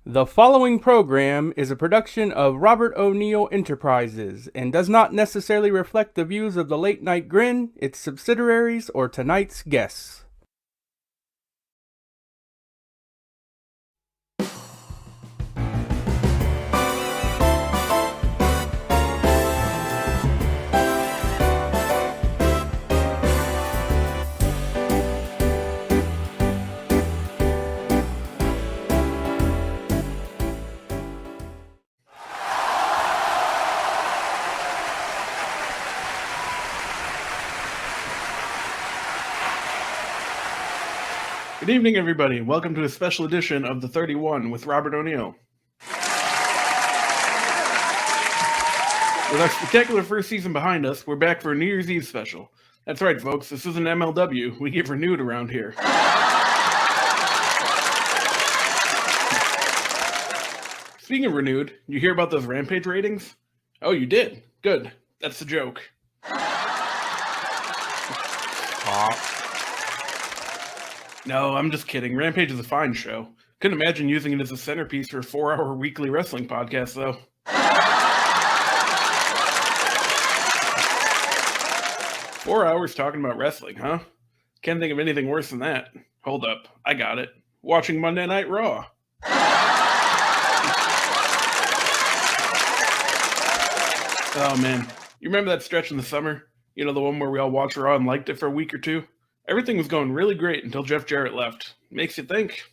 The following program is a production of Robert O'Neill Enterprises and does not necessarily reflect the views of the Late Night Grin, its subsidiaries, or tonight's guests. Good evening, everybody. Welcome to a special edition of The 31 with Robert O'Neill. With our spectacular first season behind us, we're back for a New Year's Eve special. That's right, folks. This isn't MLW. We get renewed around here. Speaking of renewed, you hear about those Rampage ratings? Oh, you did? Good. That's the joke. No, I'm just kidding. Rampage is a fine show. Couldn't imagine using it as a centerpiece for a 4-hour weekly wrestling podcast, though. 4 hours talking about wrestling, huh? Can't think of anything worse than that. Hold up. I got it. Watching Monday Night Raw. Oh, man. You remember that stretch in the summer? You know, the one where we all watched Raw and liked it for a week or two? Everything was going really great until Jeff Jarrett left. Makes you think.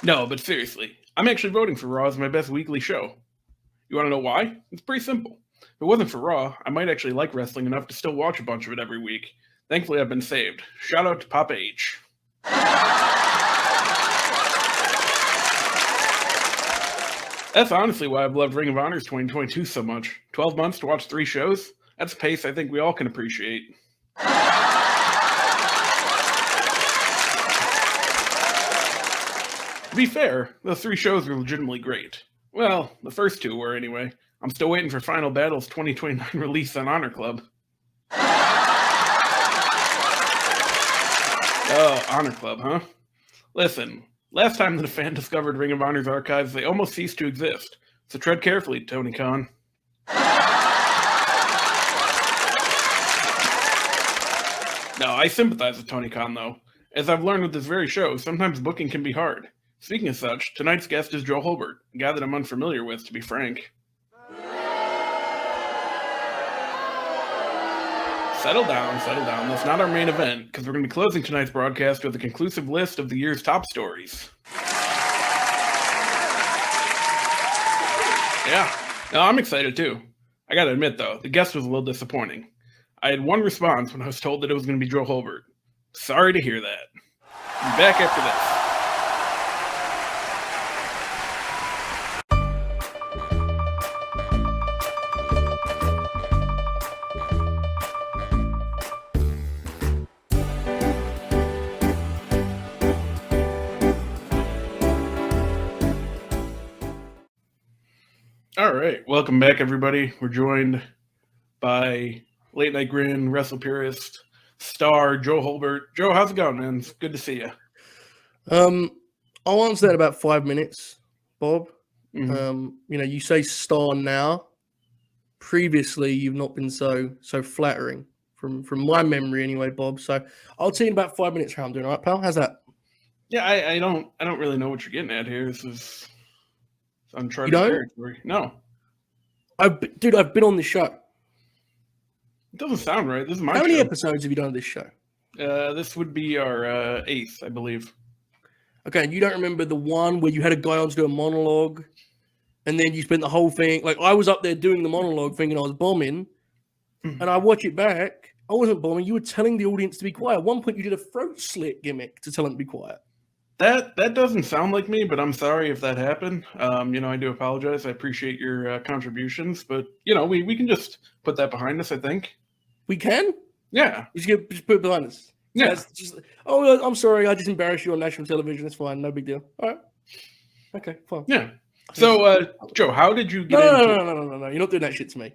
No, but seriously, I'm actually voting for Raw as my best weekly show. You want to know why? It's pretty simple. If it wasn't for Raw, I might actually like wrestling enough to still watch a bunch of it every week. Thankfully, I've been saved. Shout out to Papa H. That's honestly why I've loved Ring of Honor's 2022 so much. 12 months to watch 3 shows? That's a pace I think we all can appreciate. To be fair, those 3 shows were legitimately great. Well, the first 2 were anyway. I'm still waiting for Final Battle's 2029 release on Honor Club. Oh, Honor Club, huh? Listen. Last time that a fan discovered Ring of Honor's archives, they almost ceased to exist. So tread carefully, Tony Khan. No, I sympathize with Tony Khan, though. As I've learned with this very show, sometimes booking can be hard. Speaking of such, tonight's guest is Joe Hulbert, a guy that I'm unfamiliar with, to be frank. Settle down. That's not our main event, because we're going to be closing tonight's broadcast with a conclusive list of the year's top stories. Yeah, no, I'm excited too. I gotta admit, though, the guest was a little disappointing. I had one response when I was told that it was going to be Joe Hulbert. Sorry to hear that. Be back after this. All right, welcome back, everybody. We're joined by Late Night Grin, Wrestle Purist, star Joe Hulbert. Joe, how's it going, man? It's good to see you. I'll answer that in about 5 minutes, Bob. Mm-hmm. You say star now. Previously, you've not been so flattering from my memory, anyway, Bob. So I'll tell you in about 5 minutes how I'm doing. All right, pal? How's that? Yeah, I don't really know what you're getting at here. This is uncharted territory. No. I've been on this show. It doesn't sound right. This is my show. How many episodes have you done of this show? This would be our 8th, I believe. Okay, and you don't remember the one where you had a guy on to do a monologue, and then you spent the whole thing, like I was up there doing the monologue thinking I was bombing, and I watch it back, I wasn't bombing, you were telling the audience to be quiet. At one point you did a throat slit gimmick to tell them to be quiet. That doesn't sound like me, but I'm sorry if that happened. I do apologize. I appreciate your contributions, but we can just put that behind us, I think. We can? Yeah. Just put it behind us. Yeah. I'm sorry, I just embarrassed you on national television. It's fine, no big deal. All right. Okay, fine. Yeah. So, Joe, how did you get into... No. You're not doing that shit to me.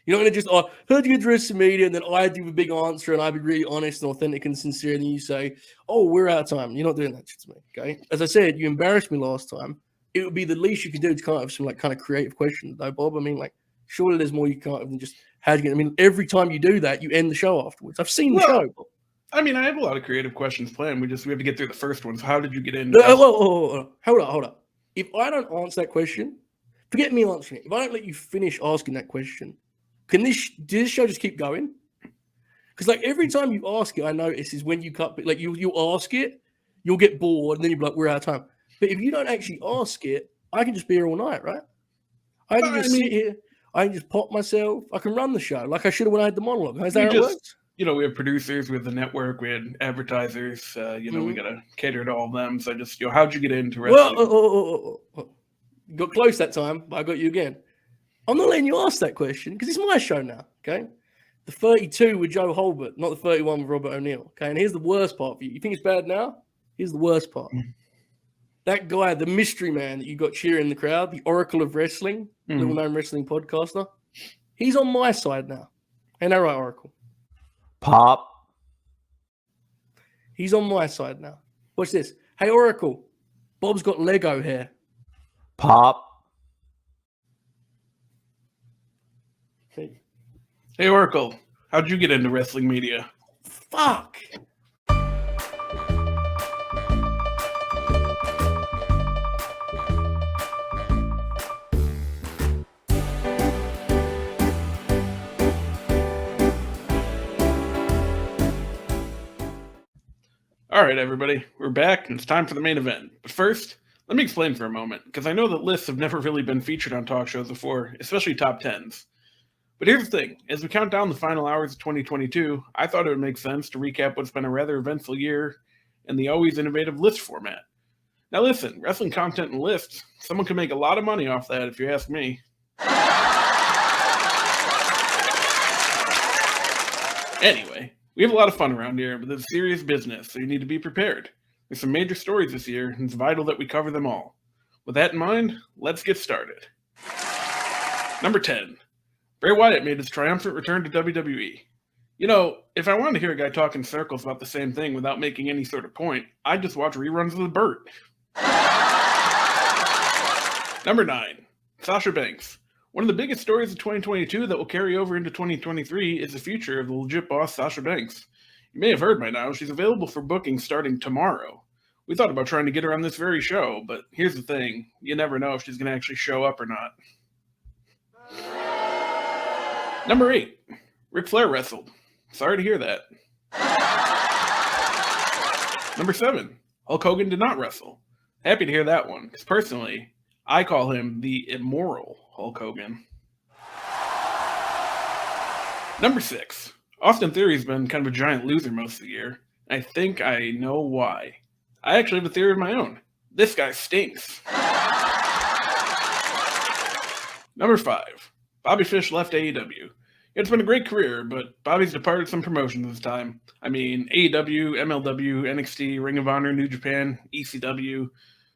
You're not going to just, heard you address the media, and then I give a big answer, and I be really honest and authentic and sincere, and you say, oh, we're out of time. You're not doing that shit to me, okay? As I said, you embarrassed me last time. It would be the least you could do to come up with some like kind of creative questions, though, Bob. I mean, like, surely there's more you can come up with than just how'd you get. I mean, every time you do that, you end the show afterwards. I've seen the show. Bob. I mean, I have a lot of creative questions planned. We have to get through the first one. So how did you get in? No, hold up. If I don't answer that question, forget me answering it. If I don't let you finish asking that question, can this show just keep going? Because like every time you ask it, I notice is when you cut, like you ask it, you'll get bored, and then you'll be like, we're out of time. But if you don't actually ask it, I can just be here all night, right? I can just sit here. I can just pop myself. I can run the show like I should have when I had the monologue. Is that how it works? We have producers, we have the network, we had advertisers. We got to cater to all of them. So just, how'd you get into wrestling? Well, got close that time, but I got you again. I'm not letting you ask that question because it's my show now, okay? The 32 with Joe Hulbert, not the 31 with Robert O'Neill, okay? And here's the worst part for you. You think it's bad now? Here's the worst part. That guy, the mystery man that you got cheering in the crowd, the Oracle of Wrestling, little-known wrestling podcaster, he's on my side now. Ain't that right, Oracle? Pop. He's on my side now. Watch this. Hey, Oracle, Bob's got Lego hair. Pop. Hey, Oracle, how'd you get into wrestling media? Fuck. All right, everybody, we're back, and it's time for the main event. But first, let me explain for a moment, because I know that lists have never really been featured on talk shows before, especially top 10s. But here's the thing, as we count down the final hours of 2022, I thought it would make sense to recap what's been a rather eventful year in the always innovative list format. Now listen, wrestling content and lists, someone can make a lot of money off that if you ask me. Anyway, we have a lot of fun around here, but it's serious business, so you need to be prepared. There's some major stories this year, and it's vital that we cover them all. With that in mind, let's get started. Number 10. Bray Wyatt made his triumphant return to WWE. If I wanted to hear a guy talk in circles about the same thing without making any sort of point, I'd just watch reruns of The Burt. Number 9. Sasha Banks. One of the biggest stories of 2022 that will carry over into 2023 is the future of the legit boss Sasha Banks. You may have heard by now, she's available for booking starting tomorrow. We thought about trying to get her on this very show, but here's the thing, you never know if she's going to actually show up or not. Number 8. Ric Flair wrestled. Sorry to hear that. Number 7. Hulk Hogan did not wrestle. Happy to hear that one, because personally, I call him the immoral Hulk Hogan. Number 6. Austin Theory's been kind of a giant loser most of the year. I think I know why. I actually have a theory of my own. This guy stinks. Number 5. Bobby Fish left AEW. It's been a great career, but Bobby's departed some promotions this time. I mean, AEW, MLW, NXT, Ring of Honor, New Japan, ECW,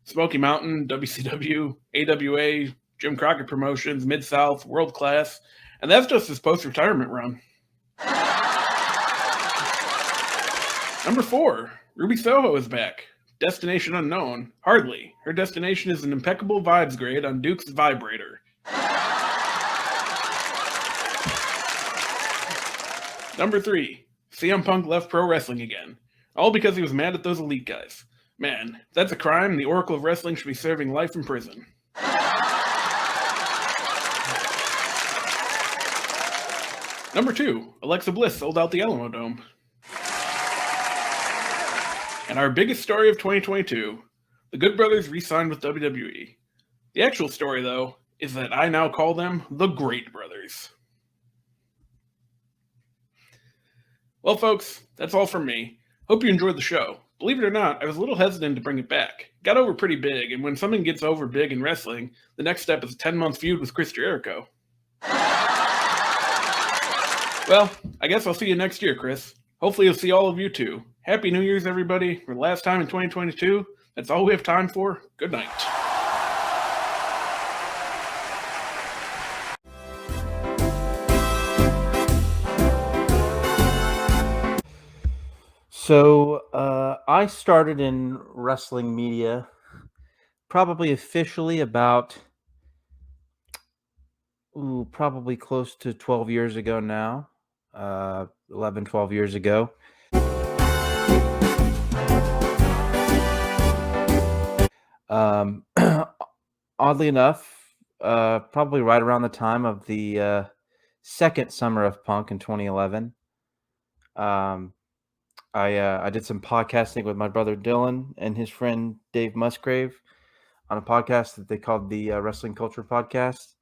Smoky Mountain, WCW, AWA, Jim Crockett Promotions, Mid-South, World Class, and that's just his post-retirement run. Number 4, Ruby Soho is back. Destination unknown. Hardly. Her destination is an impeccable vibes grade on Duke's Vibrator. Number 3, CM Punk left pro wrestling again. All because he was mad at those elite guys. Man, if that's a crime, the Oracle of Wrestling should be serving life in prison. Number 2, Alexa Bliss sold out the Alamo Dome. And our biggest story of 2022, the Good Brothers re-signed with WWE. The actual story, though, is that I now call them the Great Brothers. Well, folks, that's all from me. Hope you enjoyed the show. Believe it or not, I was a little hesitant to bring it back. It got over pretty big, and when something gets over big in wrestling, the next step is a 10-month feud with Chris Jericho. Well, I guess I'll see you next year, Chris. Hopefully you'll see all of you too. Happy New Year's, everybody. For the last time in 2022, that's all we have time for. Good night. I started in wrestling media probably officially about probably close to 12 years ago now. 11, 12 years ago. Oddly enough, probably right around the time of the second Summer of Punk in 2011. I did some podcasting with my brother Dylan and his friend Dave Musgrave on a podcast that they called the Wrestling Culture Podcast.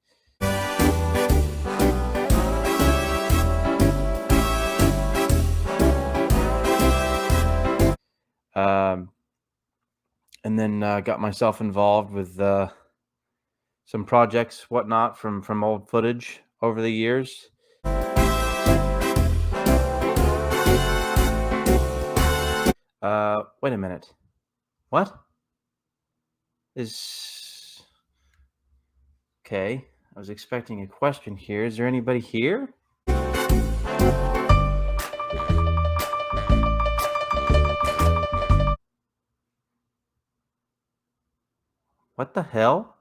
And then got myself involved with some projects, whatnot, from old footage over the years. Wait a minute. What? Okay, I was expecting a question here. Is there anybody here? What the hell?